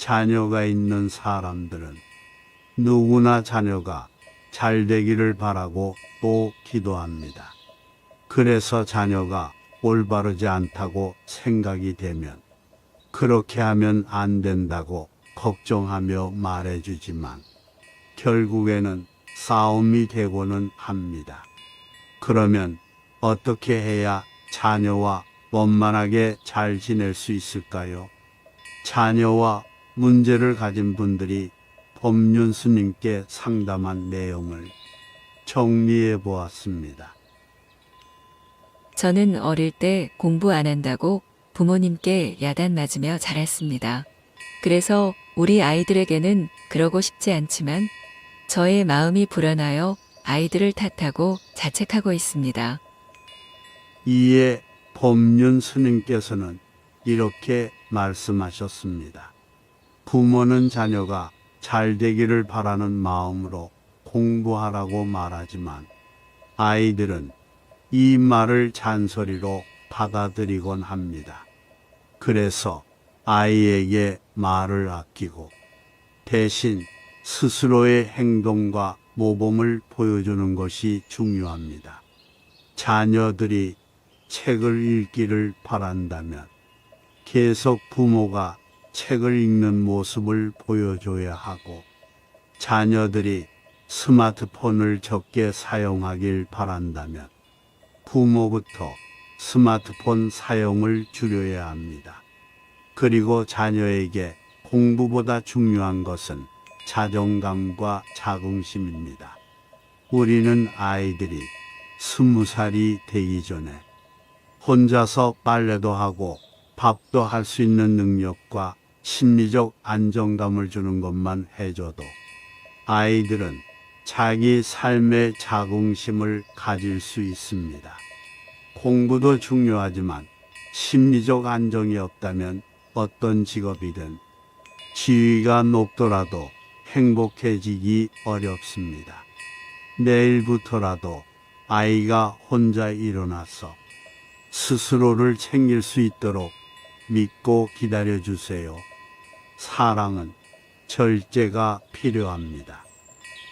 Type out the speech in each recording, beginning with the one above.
자녀가 있는 사람들은 누구나 자녀가 잘 되기를 바라고 또 기도합니다. 그래서 자녀가 올바르지 않다고 생각이 되면 그렇게 하면 안 된다고 걱정하며 말해주지만 결국에는 싸움이 되고는 합니다. 그러면 어떻게 해야 자녀와 원만하게 잘 지낼 수 있을까요? 자녀와 문제를 가진 분들이 법륜 스님께 상담한 내용을 정리해 보았습니다. 저는 어릴 때 공부 안 한다고 부모님께 야단 맞으며 자랐습니다. 그래서 우리 아이들에게는 그러고 싶지 않지만 저의 마음이 불안하여 아이들을 탓하고 자책하고 있습니다. 이에 법륜 스님께서는 이렇게 말씀하셨습니다. 부모는 자녀가 잘 되기를 바라는 마음으로 공부하라고 말하지만 아이들은 이 말을 잔소리로 받아들이곤 합니다. 그래서 아이에게 말을 아끼고 대신 스스로의 행동과 모범을 보여주는 것이 중요합니다. 자녀들이 책을 읽기를 바란다면 계속 부모가 책을 읽는 모습을 보여줘야 하고, 자녀들이 스마트폰을 적게 사용하길 바란다면 부모부터 스마트폰 사용을 줄여야 합니다. 그리고 자녀에게 공부보다 중요한 것은 자존감과 자긍심입니다. 우리는 아이들이 20살이 되기 전에 혼자서 빨래도 하고 밥도 할 수 있는 능력과 심리적 안정감을 주는 것만 해줘도 아이들은 자기 삶의 자긍심을 가질 수 있습니다. 공부도 중요하지만 심리적 안정이 없다면 어떤 직업이든 지위가 높더라도 행복해지기 어렵습니다. 내일부터라도 아이가 혼자 일어나서 스스로를 챙길 수 있도록 믿고 기다려주세요. 사랑은 절제가 필요합니다.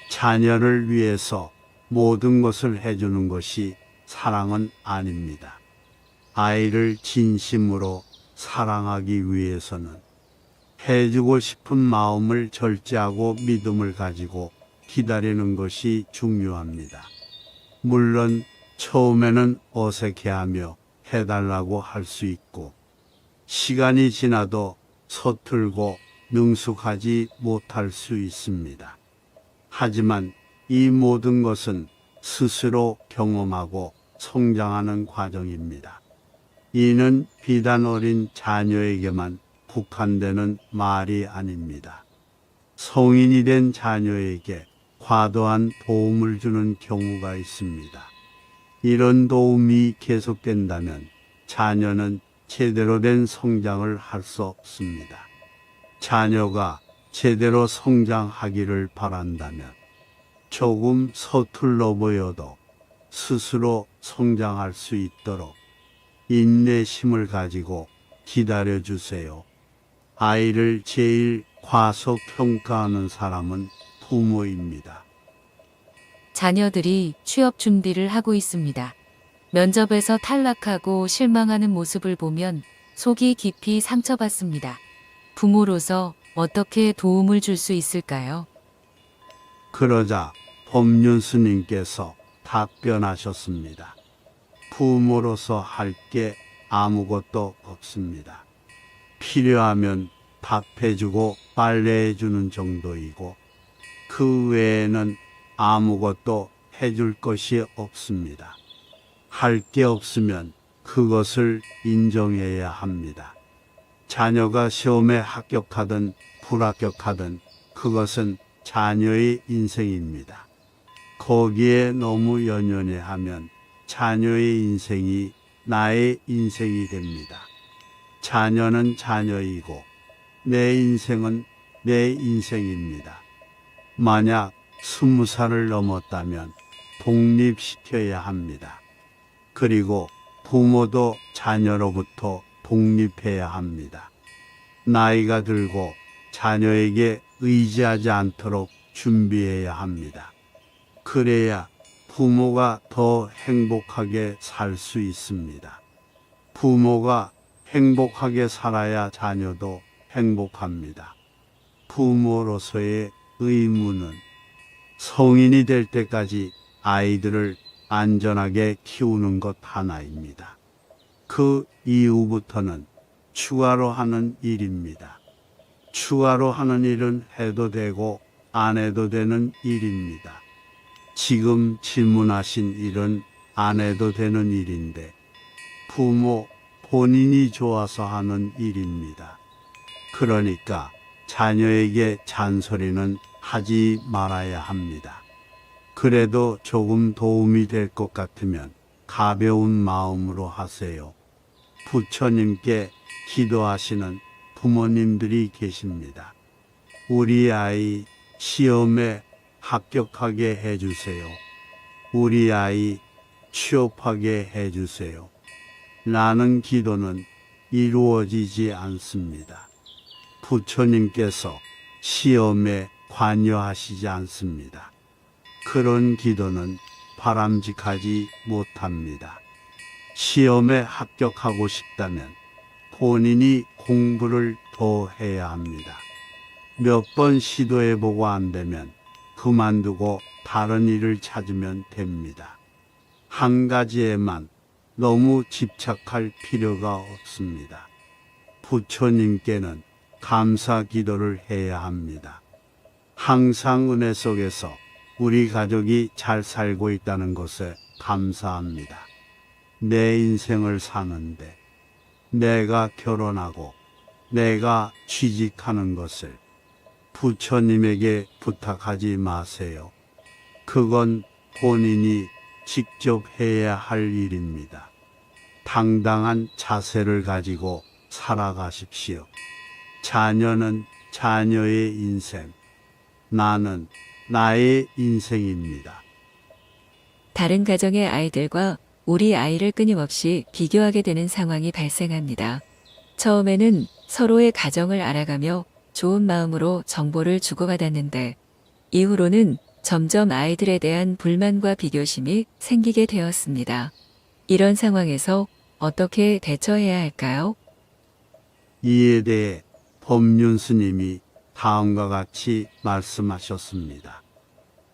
자녀를 위해서 모든 것을 해주는 것이 사랑은 아닙니다. 아이를 진심으로 사랑하기 위해서는 해주고 싶은 마음을 절제하고 믿음을 가지고 기다리는 것이 중요합니다. 물론 처음에는 어색해하며 해달라고 할 수 있고 시간이 지나도 서툴고 능숙하지 못할 수 있습니다. 하지만 이 모든 것은 스스로 경험하고 성장하는 과정입니다. 이는 비단 어린 자녀에게만 국한되는 말이 아닙니다. 성인이 된 자녀에게 과도한 도움을 주는 경우가 있습니다. 이런 도움이 계속된다면 자녀는 제대로 된 성장을 할 수 없습니다. 자녀가 제대로 성장하기를 바란다면 조금 서툴러 보여도 스스로 성장할 수 있도록 인내심을 가지고 기다려주세요. 아이를 제일 과소평가하는 사람은 부모입니다. 자녀들이 취업 준비를 하고 있습니다. 면접에서 탈락하고 실망하는 모습을 보면 속이 깊이 상처받습니다. 부모로서 어떻게 도움을 줄 수 있을까요? 그러자 법륜 스님께서 답변하셨습니다. 부모로서 할 게 아무것도 없습니다. 필요하면 밥해주고 빨래해주는 정도이고 그 외에는 아무것도 해줄 것이 없습니다. 할 게 없으면 그것을 인정해야 합니다. 자녀가 시험에 합격하든 불합격하든 그것은 자녀의 인생입니다. 거기에 너무 연연해하면 자녀의 인생이 나의 인생이 됩니다. 자녀는 자녀이고 내 인생은 내 인생입니다. 만약 20살을 넘었다면 독립시켜야 합니다. 그리고 부모도 자녀로부터 독립해야 합니다. 나이가 들고 자녀에게 의지하지 않도록 준비해야 합니다. 그래야 부모가 더 행복하게 살 수 있습니다. 부모가 행복하게 살아야 자녀도 행복합니다. 부모로서의 의무는 성인이 될 때까지 아이들을 안전하게 키우는 것 하나입니다. 그 이후부터는 추가로 하는 일입니다. 추가로 하는 일은 해도 되고 안 해도 되는 일입니다. 지금 질문하신 일은 안 해도 되는 일인데 부모 본인이 좋아서 하는 일입니다. 그러니까 자녀에게 잔소리는 하지 말아야 합니다. 그래도 조금 도움이 될 것 같으면 가벼운 마음으로 하세요. 부처님께 기도하시는 부모님들이 계십니다. 우리 아이 시험에 합격하게 해주세요. 우리 아이 취업하게 해주세요. 라는 기도는 이루어지지 않습니다. 부처님께서 시험에 관여하시지 않습니다. 그런 기도는 바람직하지 못합니다. 시험에 합격하고 싶다면 본인이 공부를 더 해야 합니다. 몇 번 시도해보고 안 되면 그만두고 다른 일을 찾으면 됩니다. 한 가지에만 너무 집착할 필요가 없습니다. 부처님께는 감사 기도를 해야 합니다. 항상 은혜 속에서 우리 가족이 잘 살고 있다는 것에 감사합니다. 내 인생을 사는데 내가 결혼하고 내가 취직하는 것을 부처님에게 부탁하지 마세요. 그건 본인이 직접 해야 할 일입니다. 당당한 자세를 가지고 살아가십시오. 자녀는 자녀의 인생, 나는 나의 인생입니다. 다른 가정의 아이들과 우리 아이를 끊임없이 비교하게 되는 상황이 발생합니다. 처음에는 서로의 가정을 알아가며 좋은 마음으로 정보를 주고받았는데 이후로는 점점 아이들에 대한 불만과 비교심이 생기게 되었습니다. 이런 상황에서 어떻게 대처해야 할까요? 이에 대해 법륜 스님이 다음과 같이 말씀하셨습니다.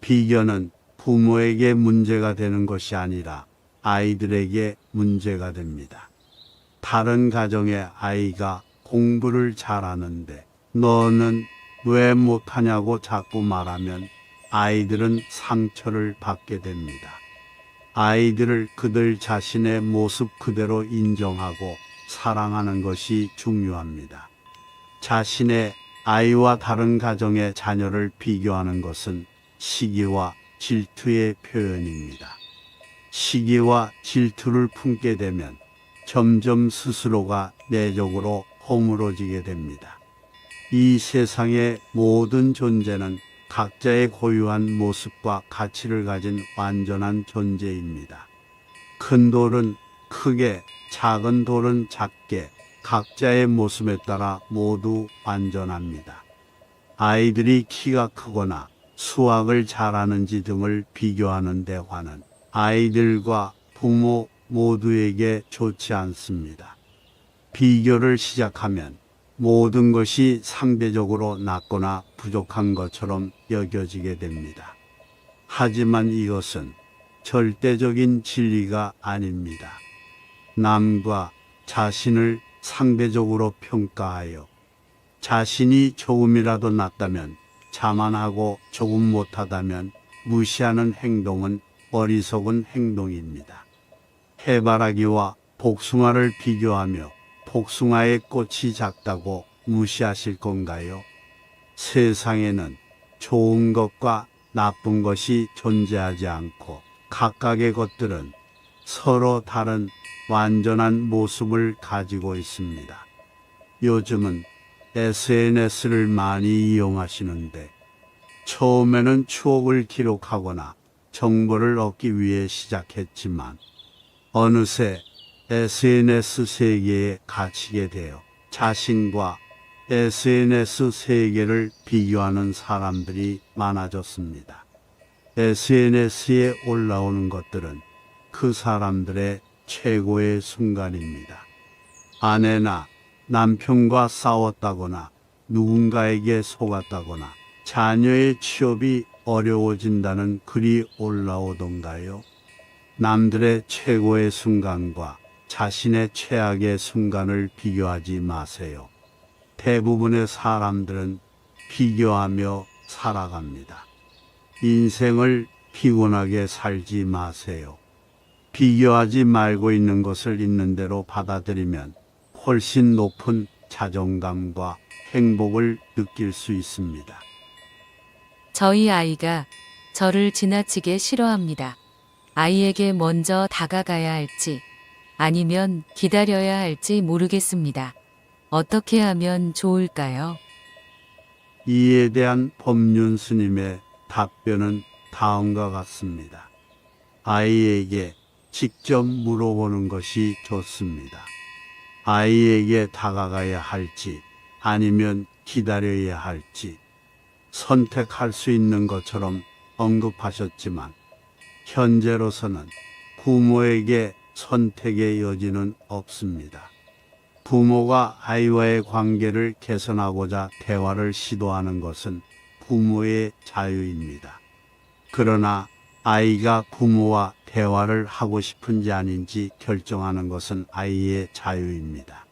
비교는 부모에게 문제가 되는 것이 아니라 아이들에게 문제가 됩니다. 다른 가정의 아이가 공부를 잘하는데 너는 왜 못하냐고 자꾸 말하면 아이들은 상처를 받게 됩니다. 아이들을 그들 자신의 모습 그대로 인정하고 사랑하는 것이 중요합니다. 자신의 아이와 다른 가정의 자녀를 비교하는 것은 시기와 질투의 표현입니다. 시기와 질투를 품게 되면 점점 스스로가 내적으로 허물어지게 됩니다. 이 세상의 모든 존재는 각자의 고유한 모습과 가치를 가진 완전한 존재입니다. 큰 돌은 크게, 작은 돌은 작게, 각자의 모습에 따라 모두 완전합니다. 아이들이 키가 크거나 수학을 잘하는지 등을 비교하는 대화는 아이들과 부모 모두에게 좋지 않습니다. 비교를 시작하면 모든 것이 상대적으로 낮거나 부족한 것처럼 여겨지게 됩니다. 하지만 이것은 절대적인 진리가 아닙니다. 남과 자신을 상대적으로 평가하여 자신이 조금이라도 낫다면 자만하고 조금 못하다면 무시하는 행동은 어리석은 행동입니다. 해바라기와 복숭아를 비교하며 복숭아의 꽃이 작다고 무시하실 건가요? 세상에는 좋은 것과 나쁜 것이 존재하지 않고 각각의 것들은 서로 다른 완전한 모습을 가지고 있습니다. 요즘은 SNS를 많이 이용하시는데 처음에는 추억을 기록하거나 정보를 얻기 위해 시작했지만 어느새 SNS 세계에 갇히게 되어 자신과 SNS 세계를 비교하는 사람들이 많아졌습니다. SNS에 올라오는 것들은 그 사람들의 최고의 순간입니다. 아내나 남편과 싸웠다거나 누군가에게 속았다거나 자녀의 취업이 어려워진다는 글이 올라오던가요? 남들의 최고의 순간과 자신의 최악의 순간을 비교하지 마세요. 대부분의 사람들은 비교하며 살아갑니다. 인생을 피곤하게 살지 마세요. 비교하지 말고 있는 것을 있는 대로 받아들이면 훨씬 높은 자존감과 행복을 느낄 수 있습니다. 저희 아이가 저를 지나치게 싫어합니다. 아이에게 먼저 다가가야 할지 아니면 기다려야 할지 모르겠습니다. 어떻게 하면 좋을까요? 이에 대한 법륜 스님의 답변은 다음과 같습니다. 아이에게 직접 물어보는 것이 좋습니다. 아이에게 다가가야 할지 아니면 기다려야 할지 선택할 수 있는 것처럼 언급하셨지만 현재로서는 부모에게 선택의 여지는 없습니다. 부모가 아이와의 관계를 개선하고자 대화를 시도하는 것은 부모의 자유입니다. 그러나 아이가 부모와 대화를 하고 싶은지 아닌지 결정하는 것은 아이의 자유입니다.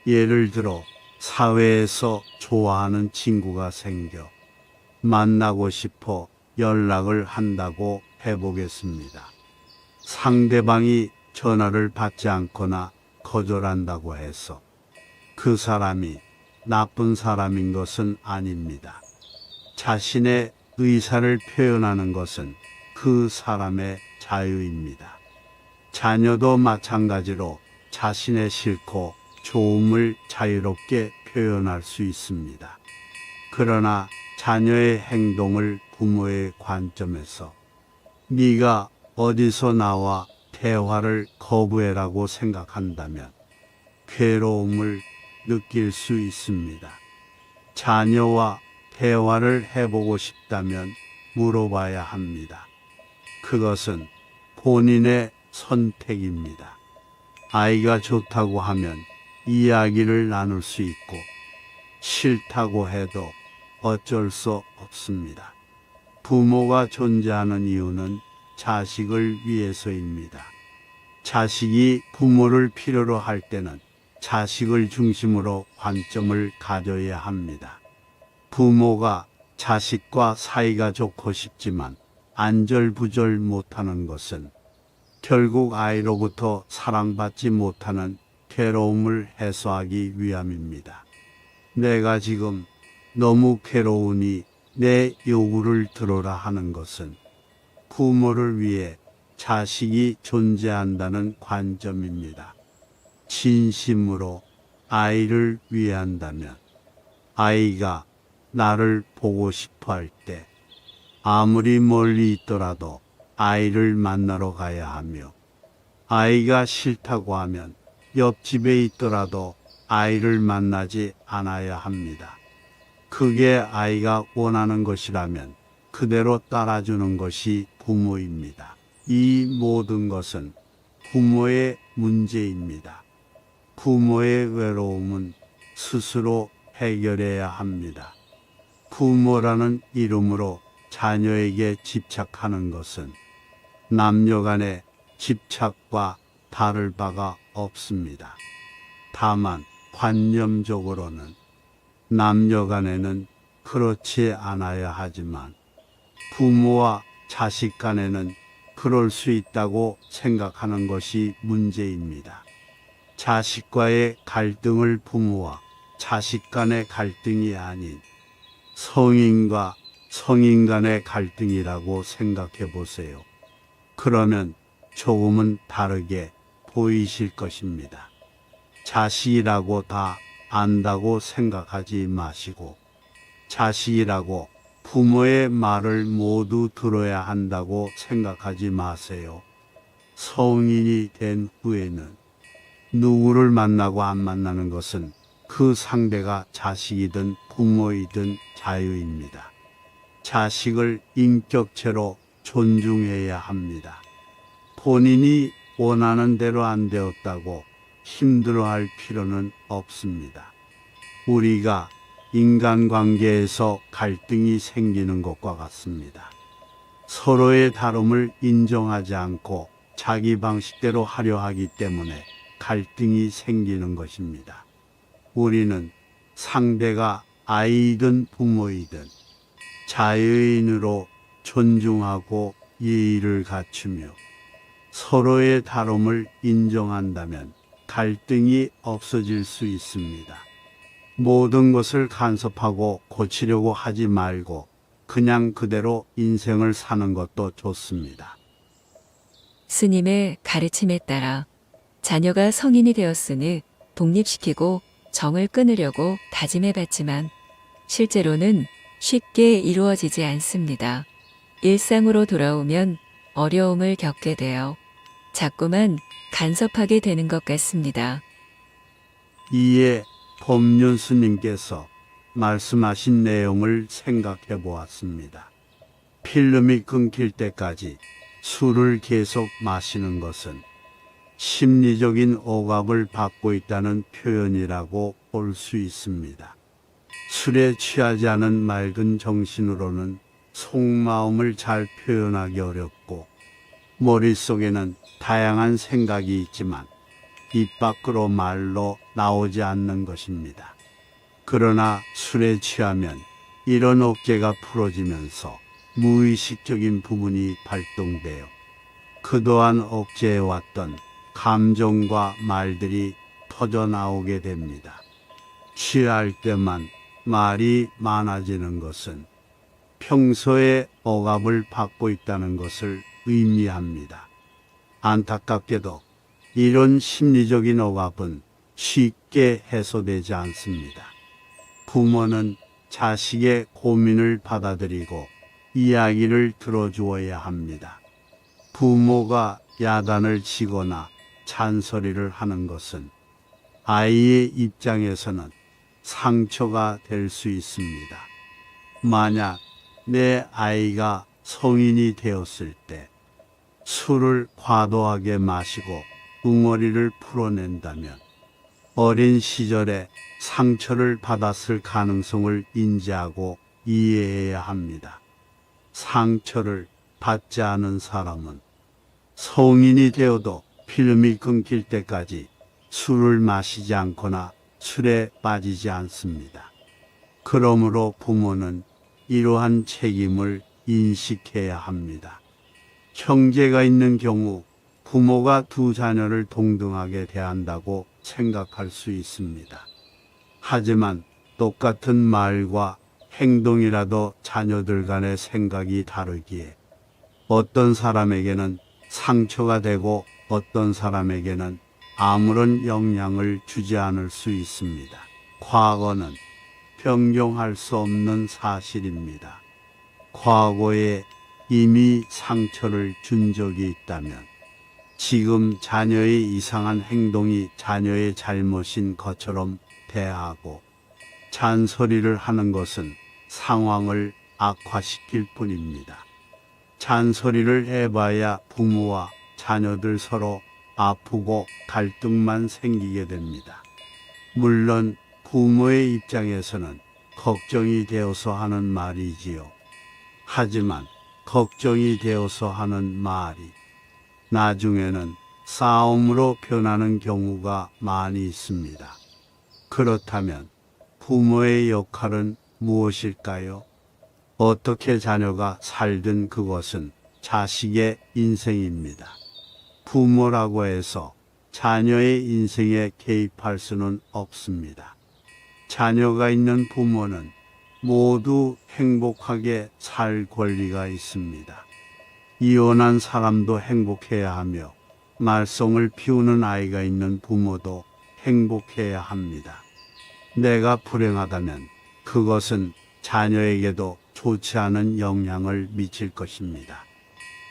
예를 들어 사회에서 좋아하는 친구가 생겨 만나고 싶어 연락을 한다고 해보겠습니다. 상대방이 전화를 받지 않거나 거절한다고 해서 그 사람이 나쁜 사람인 것은 아닙니다. 자신의 의사를 표현하는 것은 그 사람의 자유입니다. 자녀도 마찬가지로 자신의 싫고 좋음을 자유롭게 표현할 수 있습니다. 그러나 자녀의 행동을 부모의 관점에서 네가 어디서 나와 대화를 거부해라고 생각한다면 괴로움을 느낄 수 있습니다. 자녀와 대화를 해보고 싶다면 물어봐야 합니다. 그것은 본인의 선택입니다. 아이가 좋다고 하면 이야기를 나눌 수 있고 싫다고 해도 어쩔 수 없습니다. 부모가 존재하는 이유는 자식을 위해서입니다. 자식이 부모를 필요로 할 때는 자식을 중심으로 관점을 가져야 합니다. 부모가 자식과 사이가 좋고 싶지만 안절부절 못하는 것은 결국 아이로부터 사랑받지 못하는 괴로움을 해소하기 위함입니다. 내가 지금 너무 괴로우니 내 요구를 들어라 하는 것은 부모를 위해 자식이 존재한다는 관점입니다. 진심으로 아이를 위한다면 아이가 나를 보고 싶어 할 때 아무리 멀리 있더라도 아이를 만나러 가야 하며 아이가 싫다고 하면 옆집에 있더라도 아이를 만나지 않아야 합니다. 그게 아이가 원하는 것이라면 그대로 따라주는 것이 부모입니다. 이 모든 것은 부모의 문제입니다. 부모의 외로움은 스스로 해결해야 합니다. 부모라는 이름으로 자녀에게 집착하는 것은 남녀 간의 집착과 다를 바가 없습니다. 다만 관념적으로는 남녀 간에는 그렇지 않아야 하지만 부모와 자식 간에는 그럴 수 있다고 생각하는 것이 문제입니다. 자식과의 갈등을 부모와 자식 간의 갈등이 아닌 성인과 성인 간의 갈등이라고 생각해 보세요. 그러면 조금은 다르게 보이실 것입니다. 자식이라고 다 안다고 생각하지 마시고 자식이라고 부모의 말을 모두 들어야 한다고 생각하지 마세요. 성인이 된 후에는 누구를 만나고 안 만나는 것은 그 상대가 자식이든 부모이든 자유입니다. 자식을 인격체로 존중해야 합니다. 본인이 원하는 대로 안 되었다고 힘들어할 필요는 없습니다. 우리가 인간관계에서 갈등이 생기는 것과 같습니다. 서로의 다름을 인정하지 않고 자기 방식대로 하려 하기 때문에 갈등이 생기는 것입니다. 우리는 상대가 아이든 부모이든 자유인으로 존중하고 예의를 갖추며 서로의 다름을 인정한다면 갈등이 없어질 수 있습니다. 모든 것을 간섭하고 고치려고 하지 말고 그냥 그대로 인생을 사는 것도 좋습니다. 스님의 가르침에 따라 자녀가 성인이 되었으니 독립시키고 정을 끊으려고 다짐해봤지만 실제로는 쉽게 이루어지지 않습니다. 일상으로 돌아오면 어려움을 겪게 되어 자꾸만 간섭하게 되는 것 같습니다. 이에 법륜 스님께서 말씀하신 내용을 생각해 보았습니다. 필름이 끊길 때까지 술을 계속 마시는 것은 심리적인 억압을 받고 있다는 표현이라고 볼 수 있습니다. 술에 취하지 않은 맑은 정신으로는 속마음을 잘 표현하기 어렵고 머릿속에는 다양한 생각이 있지만 입 밖으로 말로 나오지 않는 것입니다. 그러나 술에 취하면 이런 억제가 풀어지면서 무의식적인 부분이 발동되어 그동안 억제해왔던 감정과 말들이 터져나오게 됩니다. 취할 때만 말이 많아지는 것은 평소에 억압을 받고 있다는 것을 의미합니다. 안타깝게도 이런 심리적인 억압은 쉽게 해소되지 않습니다. 부모는 자식의 고민을 받아들이고 이야기를 들어주어야 합니다. 부모가 야단을 치거나 잔소리를 하는 것은 아이의 입장에서는 상처가 될 수 있습니다. 만약 내 아이가 성인이 되었을 때 술을 과도하게 마시고 응어리를 풀어낸다면 어린 시절에 상처를 받았을 가능성을 인지하고 이해해야 합니다. 상처를 받지 않은 사람은 성인이 되어도 필름이 끊길 때까지 술을 마시지 않거나 술에 빠지지 않습니다. 그러므로 부모는 이러한 책임을 인식해야 합니다. 형제가 있는 경우 부모가 두 자녀를 동등하게 대한다고 생각할 수 있습니다. 하지만 똑같은 말과 행동이라도 자녀들 간의 생각이 다르기에 어떤 사람에게는 상처가 되고 어떤 사람에게는 아무런 영향을 주지 않을 수 있습니다. 과거는 변경할 수 없는 사실입니다. 과거에 이미 상처를 준 적이 있다면 지금 자녀의 이상한 행동이 자녀의 잘못인 것처럼 대하고 잔소리를 하는 것은 상황을 악화시킬 뿐입니다. 잔소리를 해봐야 부모와 자녀들 서로 아프고 갈등만 생기게 됩니다. 물론 부모의 입장에서는 걱정이 되어서 하는 말이지요. 하지만 걱정이 되어서 하는 말이 나중에는 싸움으로 변하는 경우가 많이 있습니다. 그렇다면 부모의 역할은 무엇일까요? 어떻게 자녀가 살든 그것은 자식의 인생입니다. 부모라고 해서 자녀의 인생에 개입할 수는 없습니다. 자녀가 있는 부모는 모두 행복하게 살 권리가 있습니다. 이혼한 사람도 행복해야 하며 말썽을 피우는 아이가 있는 부모도 행복해야 합니다. 내가 불행하다면 그것은 자녀에게도 좋지 않은 영향을 미칠 것입니다.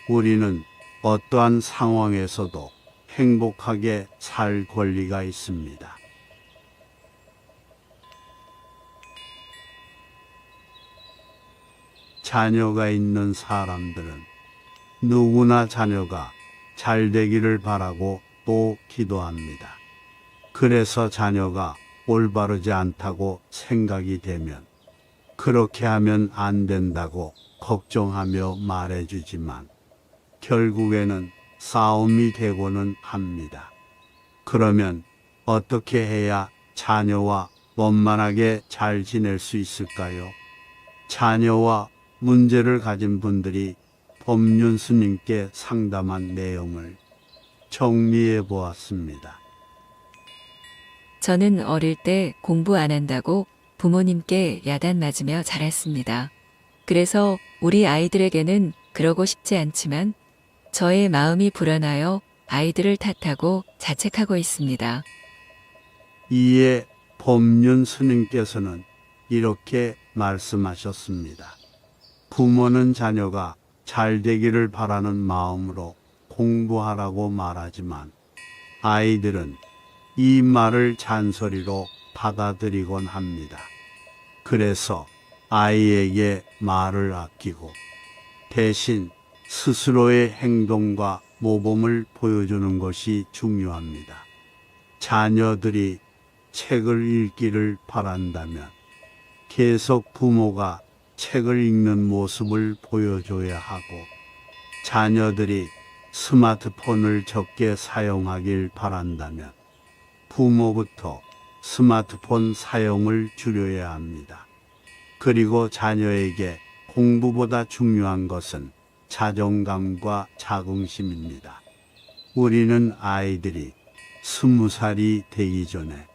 우리는 어떠한 상황에서도 행복하게 살 권리가 있습니다. 자녀가 있는 사람들은 누구나 자녀가 잘 되기를 바라고 또 기도합니다. 그래서 자녀가 올바르지 않다고 생각이 되면 그렇게 하면 안 된다고 걱정하며 말해주지만 결국에는 싸움이 되고는 합니다. 그러면 어떻게 해야 자녀와 원만하게 잘 지낼 수 있을까요? 자녀와 문제를 가진 분들이 법륜 스님께 상담한 내용을 정리해 보았습니다. 저는 어릴 때 공부 안 한다고 부모님께 야단 맞으며 자랐습니다. 그래서 우리 아이들에게는 그러고 싶지 않지만 저의 마음이 불안하여 아이들을 탓하고 자책하고 있습니다. 이에 법륜 스님께서는 이렇게 말씀하셨습니다. 부모는 자녀가 잘 되기를 바라는 마음으로 공부하라고 말하지만 아이들은 이 말을 잔소리로 받아들이곤 합니다. 그래서 아이에게 말을 아끼고 대신 스스로의 행동과 모범을 보여주는 것이 중요합니다. 자녀들이 책을 읽기를 바란다면 계속 부모가 책을 읽는 모습을 보여줘야 하고 자녀들이 스마트폰을 적게 사용하길 바란다면 부모부터 스마트폰 사용을 줄여야 합니다. 그리고 자녀에게 공부보다 중요한 것은 자존감과 자긍심입니다. 우리는 아이들이 20살이 되기 전에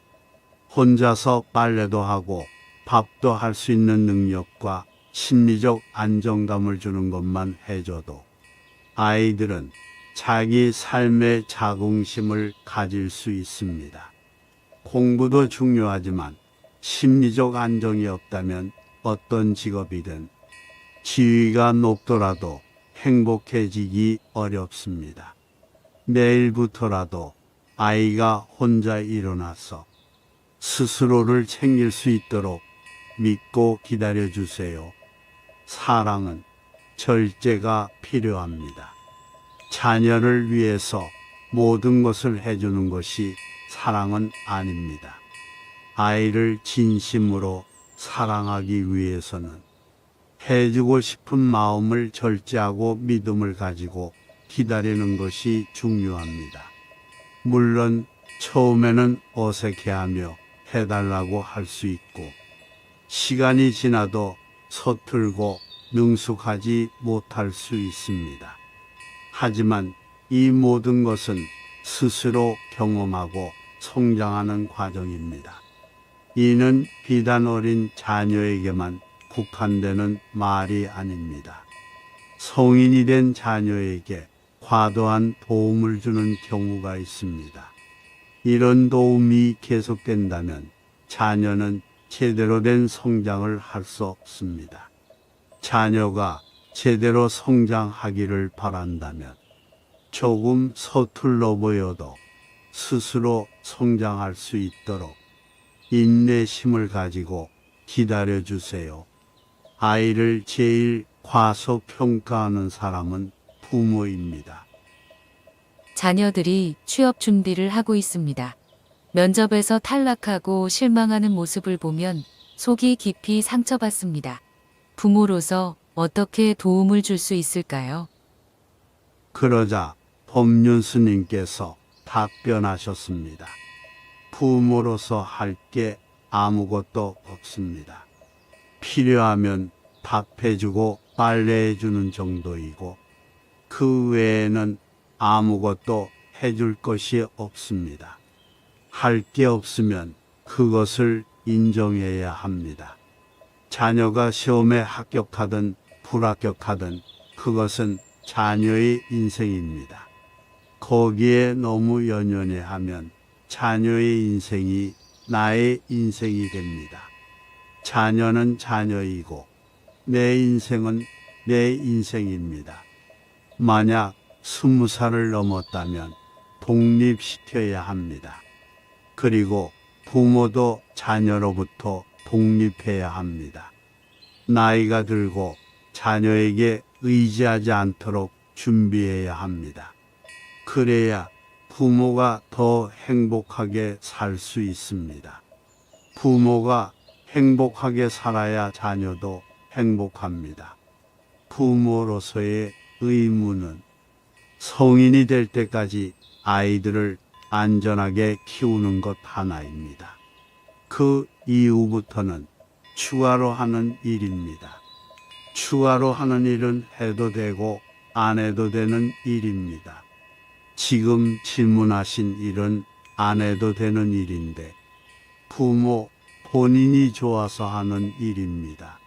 혼자서 빨래도 하고 밥도 할 수 있는 능력과 심리적 안정감을 주는 것만 해줘도 아이들은 자기 삶의 자긍심을 가질 수 있습니다. 공부도 중요하지만 심리적 안정이 없다면 어떤 직업이든 지위가 높더라도 행복해지기 어렵습니다. 내일부터라도 아이가 혼자 일어나서 스스로를 챙길 수 있도록 믿고 기다려주세요. 사랑은 절제가 필요합니다. 자녀를 위해서 모든 것을 해주는 것이 사랑은 아닙니다. 아이를 진심으로 사랑하기 위해서는 해주고 싶은 마음을 절제하고 믿음을 가지고 기다리는 것이 중요합니다. 물론 처음에는 어색해하며 해달라고 할 수 있고 시간이 지나도 서툴고 능숙하지 못할 수 있습니다. 하지만 이 모든 것은 스스로 경험하고 성장하는 과정입니다. 이는 비단 어린 자녀에게만 국한되는 말이 아닙니다. 성인이 된 자녀에게 과도한 도움을 주는 경우가 있습니다. 이런 도움이 계속된다면 자녀는 제대로 된 성장을 할 수 없습니다. 자녀가 제대로 성장하기를 바란다면 조금 서툴러 보여도 스스로 성장할 수 있도록 인내심을 가지고 기다려 주세요. 아이를 제일 과소평가하는 사람은 부모입니다. 자녀들이 취업 준비를 하고 있습니다. 면접에서 탈락하고 실망하는 모습을 보면 속이 깊이 상처받습니다. 부모로서 어떻게 도움을 줄 수 있을까요? 그러자 법륜 스님께서 답변하셨습니다. 부모로서 할 게 아무것도 없습니다. 필요하면 밥해주고 빨래해주는 정도이고 그 외에는 아무것도 해줄 것이 없습니다. 할 게 없으면 그것을 인정해야 합니다. 자녀가 시험에 합격하든 불합격하든 그것은 자녀의 인생입니다. 거기에 너무 연연해하면 자녀의 인생이 나의 인생이 됩니다. 자녀는 자녀이고 내 인생은 내 인생입니다. 만약 20살을 넘었다면 독립시켜야 합니다. 그리고 부모도 자녀로부터 독립해야 합니다. 나이가 들고 자녀에게 의지하지 않도록 준비해야 합니다. 그래야 부모가 더 행복하게 살 수 있습니다. 부모가 행복하게 살아야 자녀도 행복합니다. 부모로서의 의무는 성인이 될 때까지 아이들을 안전하게 키우는 것 하나입니다. 그 이후부터는 추가로 하는 일입니다. 추가로 하는 일은 해도 되고 안 해도 되는 일입니다. 지금 질문하신 일은 안 해도 되는 일인데 부모 본인이 좋아서 하는 일입니다.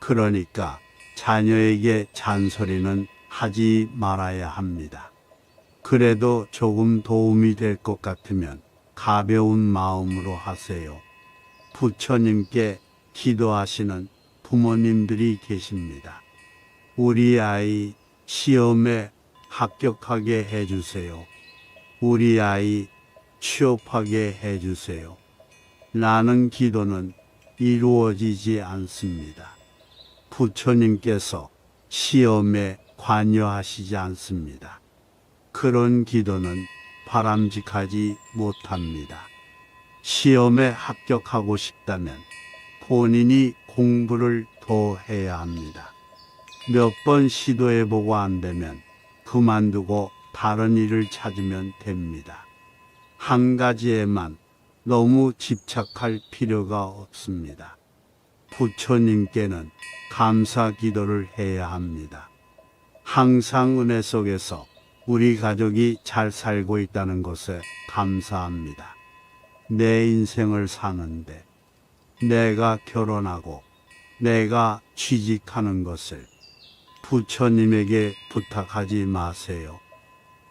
그러니까 자녀에게 잔소리는 하지 말아야 합니다. 그래도 조금 도움이 될 것 같으면 가벼운 마음으로 하세요. 부처님께 기도하시는 부모님들이 계십니다. 우리 아이 시험에 합격하게 해주세요. 우리 아이 취업하게 해주세요. 라는 기도는 이루어지지 않습니다. 부처님께서 시험에 관여하시지 않습니다. 그런 기도는 바람직하지 못합니다. 시험에 합격하고 싶다면 본인이 공부를 더 해야 합니다. 몇 번 시도해보고 안 되면 그만두고 다른 일을 찾으면 됩니다. 한 가지에만 너무 집착할 필요가 없습니다. 부처님께는 감사 기도를 해야 합니다. 항상 은혜 속에서 우리 가족이 잘 살고 있다는 것에 감사합니다. 내 인생을 사는데 내가 결혼하고 내가 취직하는 것을 부처님에게 부탁하지 마세요.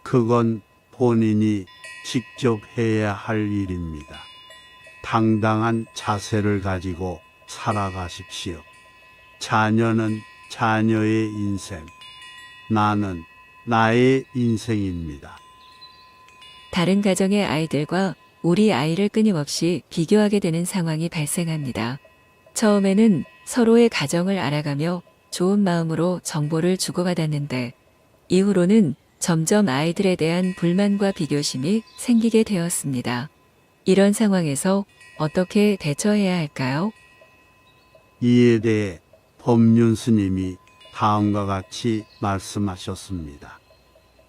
그건 본인이 직접 해야 할 일입니다. 당당한 자세를 가지고 살아가십시오. 자녀는 자녀의 인생, 나는 나의 인생입니다. 다른 가정의 아이들과 우리 아이를 끊임없이 비교하게 되는 상황이 발생합니다. 처음에는 서로의 가정을 알아가며 좋은 마음으로 정보를 주고받았는데 이후로는 점점 아이들에 대한 불만과 비교심이 생기게 되었습니다. 이런 상황에서 어떻게 대처해야 할까요? 이에 대해 법륜 스님이 다음과 같이 말씀하셨습니다.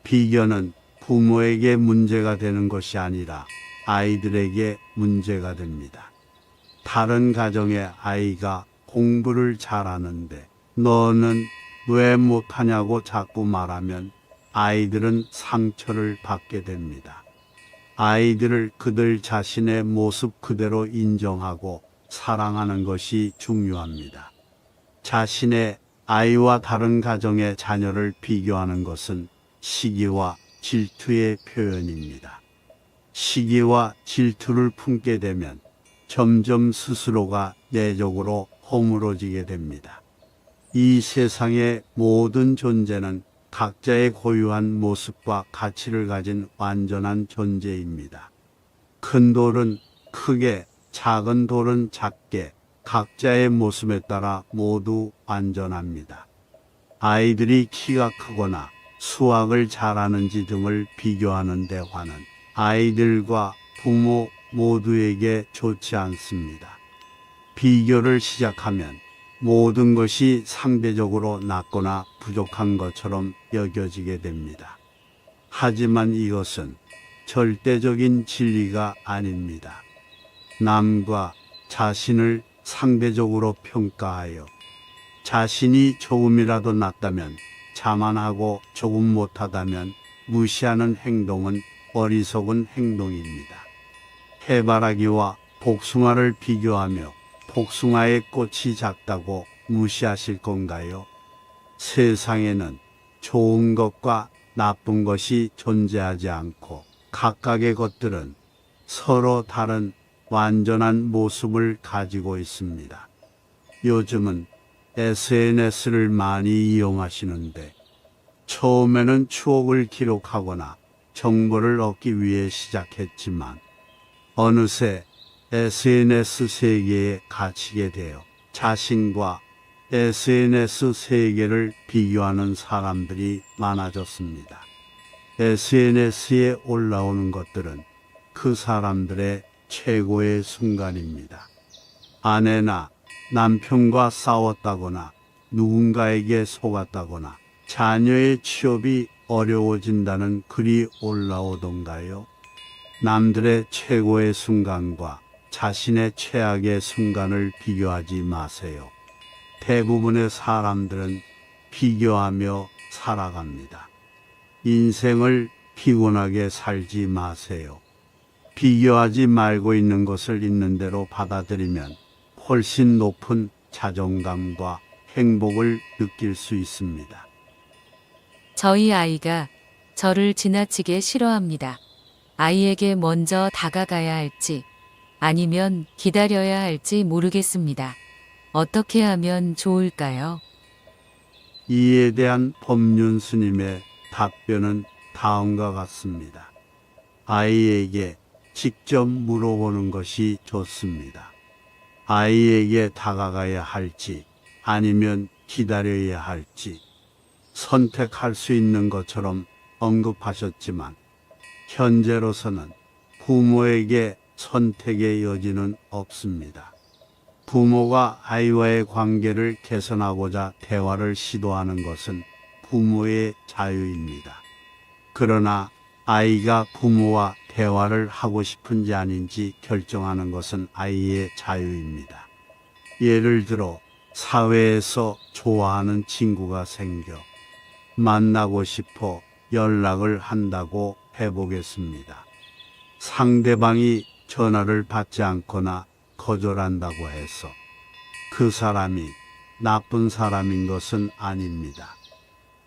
비교는 부모에게 문제가 되는 것이 아니라 아이들에게 문제가 됩니다. 다른 가정의 아이가 공부를 잘하는데 너는 왜 못하냐고 자꾸 말하면 아이들은 상처를 받게 됩니다. 아이들을 그들 자신의 모습 그대로 인정하고 사랑하는 것이 중요합니다. 자신의 아이와 다른 가정의 자녀를 비교하는 것은 시기와 질투의 표현입니다. 시기와 질투를 품게 되면 점점 스스로가 내적으로 허물어지게 됩니다. 이 세상의 모든 존재는 각자의 고유한 모습과 가치를 가진 완전한 존재입니다. 큰 돌은 크게, 작은 돌은 작게, 각자의 모습에 따라 모두 완전합니다. 아이들이 키가 크거나 수학을 잘하는지 등을 비교하는 대화는 아이들과 부모 모두에게 좋지 않습니다. 비교를 시작하면 모든 것이 상대적으로 낮거나 부족한 것처럼 여겨지게 됩니다. 하지만 이것은 절대적인 진리가 아닙니다. 남과 자신을 상대적으로 평가하여 자신이 조금이라도 낫다면 자만하고 조금 못하다면 무시하는 행동은 어리석은 행동입니다. 해바라기와 복숭아를 비교하며 복숭아의 꽃이 작다고 무시하실 건가요? 세상에는 좋은 것과 나쁜 것이 존재하지 않고 각각의 것들은 서로 다른 완전한 모습을 가지고 있습니다. 요즘은 SNS를 많이 이용하시는데 처음에는 추억을 기록하거나 정보를 얻기 위해 시작했지만 어느새 SNS 세계에 갇히게 되어 자신과 SNS 세계를 비교하는 사람들이 많아졌습니다. SNS에 올라오는 것들은 그 사람들의 최고의 순간입니다. 아내나 남편과 싸웠다거나 누군가에게 속았다거나 자녀의 취업이 어려워진다는 글이 올라오던가요? 남들의 최고의 순간과 자신의 최악의 순간을 비교하지 마세요. 대부분의 사람들은 비교하며 살아갑니다. 인생을 피곤하게 살지 마세요. 비교하지 말고 있는 것을 있는 대로 받아들이면 훨씬 높은 자존감과 행복을 느낄 수 있습니다. 저희 아이가 저를 지나치게 싫어합니다. 아이에게 먼저 다가가야 할지 아니면 기다려야 할지 모르겠습니다. 어떻게 하면 좋을까요? 이에 대한 법륜 스님의 답변은 다음과 같습니다. 아이에게 직접 물어보는 것이 좋습니다. 아이에게 다가가야 할지 아니면 기다려야 할지 선택할 수 있는 것처럼 언급하셨지만 현재로서는 부모에게 선택의 여지는 없습니다. 부모가 아이와의 관계를 개선하고자 대화를 시도하는 것은 부모의 자유입니다. 그러나 아이가 부모와 대화를 하고 싶은지 아닌지 결정하는 것은 아이의 자유입니다. 예를 들어 사회에서 좋아하는 친구가 생겨 만나고 싶어 연락을 한다고 해보겠습니다. 상대방이 전화를 받지 않거나 거절한다고 해서 그 사람이 나쁜 사람인 것은 아닙니다.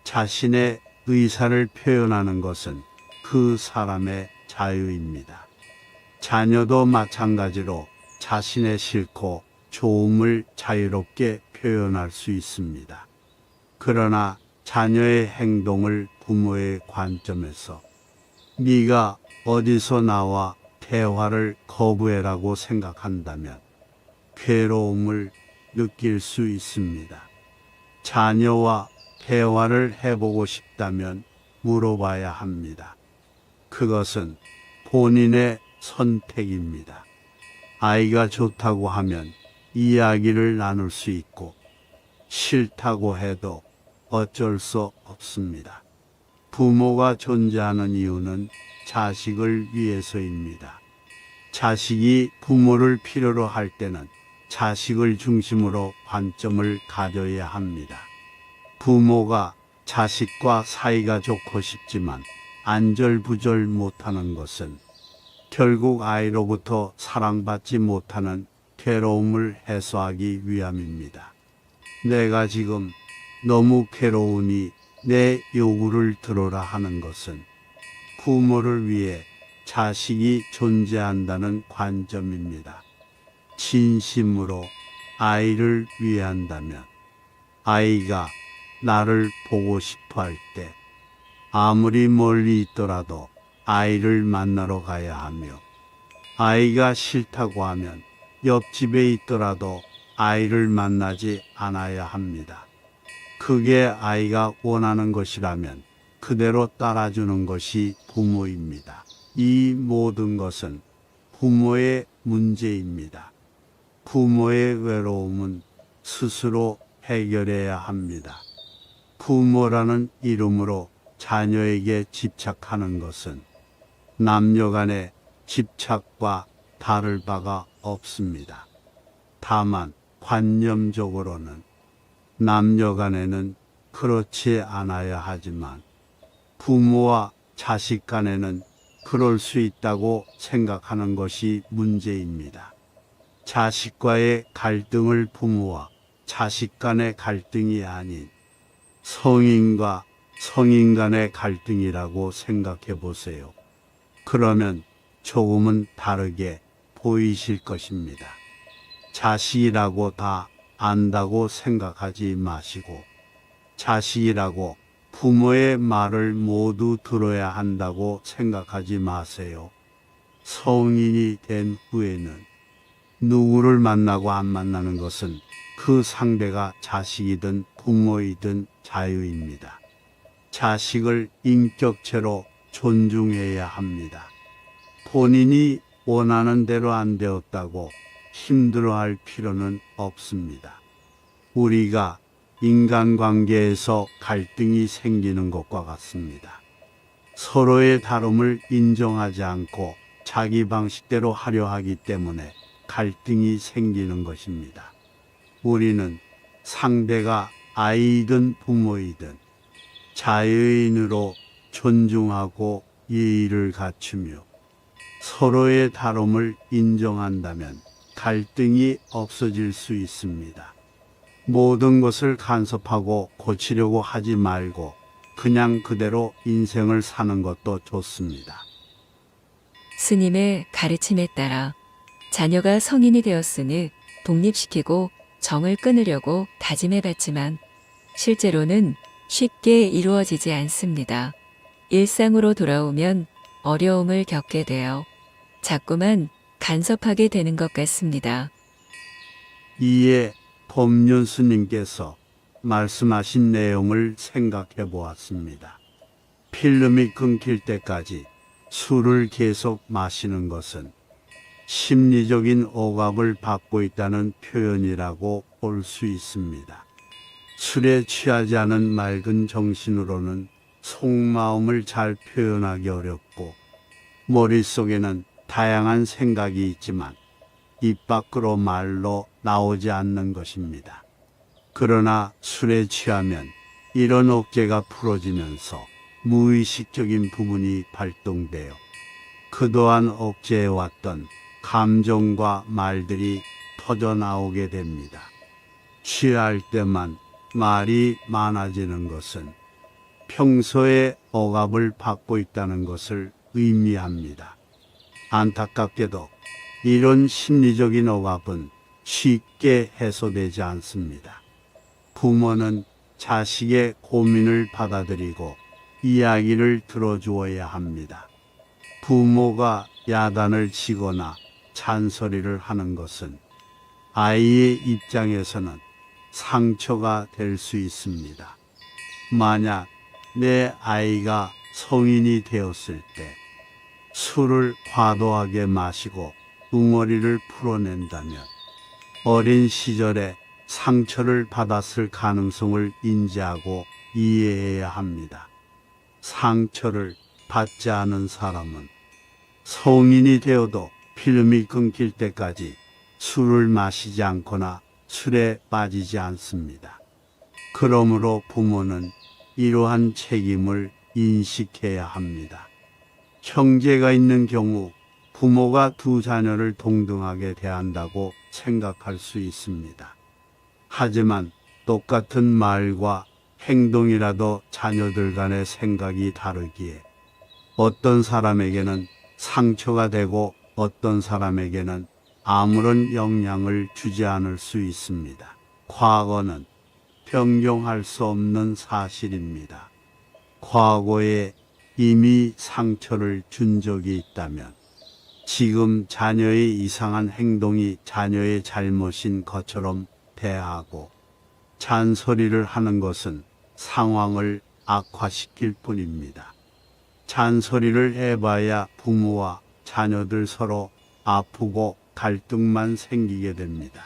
자신의 의사를 표현하는 것은 그 사람의 자유입니다. 자녀도 마찬가지로 자신의 싫고 좋음을 자유롭게 표현할 수 있습니다. 그러나 자녀의 행동을 부모의 관점에서 네가 어디서 나와 대화를 거부해라고 생각한다면 괴로움을 느낄 수 있습니다. 자녀와 대화를 해보고 싶다면 물어봐야 합니다. 그것은 본인의 선택입니다. 아이가 좋다고 하면 이야기를 나눌 수 있고 싫다고 해도 어쩔 수 없습니다. 부모가 존재하는 이유는 자식을 위해서입니다. 자식이 부모를 필요로 할 때는 자식을 중심으로 관점을 가져야 합니다. 부모가 자식과 사이가 좋고 싶지만 안절부절 못하는 것은 결국 아이로부터 사랑받지 못하는 괴로움을 해소하기 위함입니다. 내가 지금 너무 괴로우니 내 요구를 들어라 하는 것은 부모를 위해 자식이 존재한다는 관점입니다. 진심으로 아이를 위한다면 아이가 나를 보고 싶어 할 때 아무리 멀리 있더라도 아이를 만나러 가야 하며 아이가 싫다고 하면 옆집에 있더라도 아이를 만나지 않아야 합니다. 그게 아이가 원하는 것이라면 그대로 따라주는 것이 부모입니다. 이 모든 것은 부모의 문제입니다. 부모의 외로움은 스스로 해결해야 합니다. 부모라는 이름으로 자녀에게 집착하는 것은 남녀 간의 집착과 다를 바가 없습니다. 다만 관념적으로는 남녀 간에는 그렇지 않아야 하지만 부모와 자식 간에는 그럴 수 있다고 생각하는 것이 문제입니다. 자식과의 갈등을 부모와 자식 간의 갈등이 아닌 성인과 성인 간의 갈등이라고 생각해 보세요. 그러면 조금은 다르게 보이실 것입니다. 자식이라고 다 안다고 생각하지 마시고 자식이라고 부모의 말을 모두 들어야 한다고 생각하지 마세요. 성인이 된 후에는 누구를 만나고 안 만나는 것은 그 상대가 자식이든 부모이든 자유입니다. 자식을 인격체로 존중해야 합니다. 본인이 원하는 대로 안 되었다고 힘들어할 필요는 없습니다. 우리가 인간관계에서 갈등이 생기는 것과 같습니다. 서로의 다름을 인정하지 않고 자기 방식대로 하려 하기 때문에 갈등이 생기는 것입니다. 우리는 상대가 아이든 부모이든 자유인으로 존중하고 예의를 갖추며 서로의 다름을 인정한다면 갈등이 없어질 수 있습니다. 모든 것을 간섭하고 고치려고 하지 말고 그냥 그대로 인생을 사는 것도 좋습니다. 스님의 가르침에 따라 자녀가 성인이 되었으니 독립시키고 정을 끊으려고 다짐해봤지만 실제로는 쉽게 이루어지지 않습니다. 일상으로 돌아오면 어려움을 겪게 되어 자꾸만 간섭하게 되는 것 같습니다. 이에 법륜 스님께서 말씀하신 내용을 생각해 보았습니다. 필름이 끊길 때까지 술을 계속 마시는 것은 심리적인 억압을 받고 있다는 표현이라고 볼 수 있습니다. 술에 취하지 않은 맑은 정신으로는 속마음을 잘 표현하기 어렵고 머릿속에는 다양한 생각이 있지만 입 밖으로 말로 나오지 않는 것입니다. 그러나 술에 취하면 이런 억제가 풀어지면서 무의식적인 부분이 발동되어 그동안 억제해왔던 감정과 말들이 터져나오게 됩니다. 취할 때만 말이 많아지는 것은 평소에 억압을 받고 있다는 것을 의미합니다. 안타깝게도 이런 심리적인 억압은 쉽게 해소되지 않습니다. 부모는 자식의 고민을 받아들이고 이야기를 들어주어야 합니다. 부모가 야단을 치거나 잔소리를 하는 것은 아이의 입장에서는 상처가 될 수 있습니다. 만약 내 아이가 성인이 되었을 때 술을 과도하게 마시고 웅어리를 풀어낸다면 어린 시절에 상처를 받았을 가능성을 인지하고 이해해야 합니다. 상처를 받지 않은 사람은 성인이 되어도 필름이 끊길 때까지 술을 마시지 않거나 술에 빠지지 않습니다. 그러므로 부모는 이러한 책임을 인식해야 합니다. 형제가 있는 경우 부모가 두 자녀를 동등하게 대한다고 생각할 수 있습니다. 하지만 똑같은 말과 행동이라도 자녀들 간의 생각이 다르기에 어떤 사람에게는 상처가 되고 어떤 사람에게는 아무런 영향을 주지 않을 수 있습니다. 과거는 변경할 수 없는 사실입니다. 과거에 이미 상처를 준 적이 있다면 지금 자녀의 이상한 행동이 자녀의 잘못인 것처럼 대하고 잔소리를 하는 것은 상황을 악화시킬 뿐입니다. 잔소리를 해봐야 부모와 자녀들 서로 아프고 갈등만 생기게 됩니다.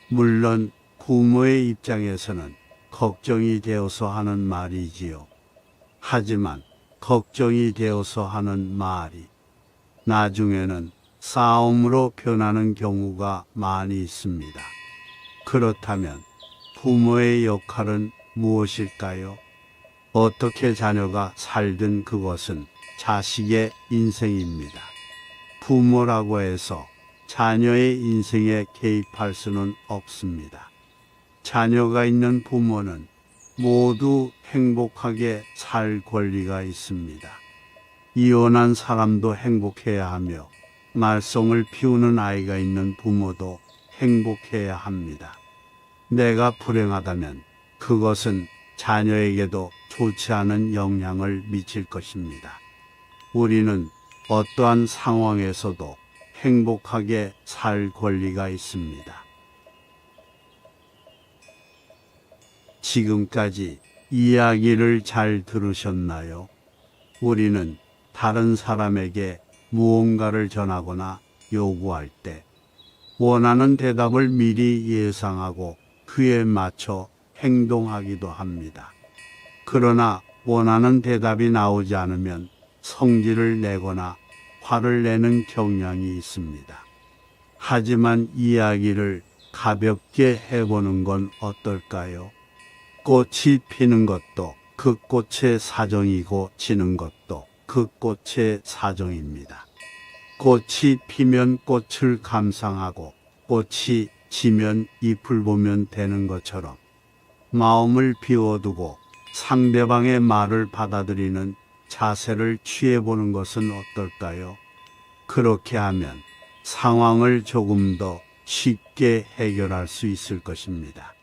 물론 부모의 입장에서는 걱정이 되어서 하는 말이지요. 하지만 걱정이 되어서 하는 말이 나중에는 싸움으로 변하는 경우가 많이 있습니다. 그렇다면 부모의 역할은 무엇일까요? 어떻게 자녀가 살든 그것은 자식의 인생입니다. 부모라고 해서 자녀의 인생에 개입할 수는 없습니다. 자녀가 있는 부모는 모두 행복하게 살 권리가 있습니다. 이혼한 사람도 행복해야 하며 말썽을 피우는 아이가 있는 부모도 행복해야 합니다. 내가 불행하다면 그것은 자녀에게도 좋지 않은 영향을 미칠 것입니다. 우리는 어떠한 상황에서도 행복하게 살 권리가 있습니다. 지금까지 이야기를 잘 들으셨나요? 우리는 다른 사람에게 무언가를 전하거나 요구할 때 원하는 대답을 미리 예상하고 그에 맞춰 행동하기도 합니다. 그러나 원하는 대답이 나오지 않으면 성질을 내거나 화를 내는 경향이 있습니다. 하지만 이야기를 가볍게 해보는 건 어떨까요? 꽃이 피는 것도 그 꽃의 사정이고 지는 것도 그 꽃의 사정입니다. 꽃이 피면 꽃을 감상하고 꽃이 지면 잎을 보면 되는 것처럼 마음을 비워두고 상대방의 말을 받아들이는 자세를 취해보는 것은 어떨까요? 그렇게 하면 상황을 조금 더 쉽게 해결할 수 있을 것입니다.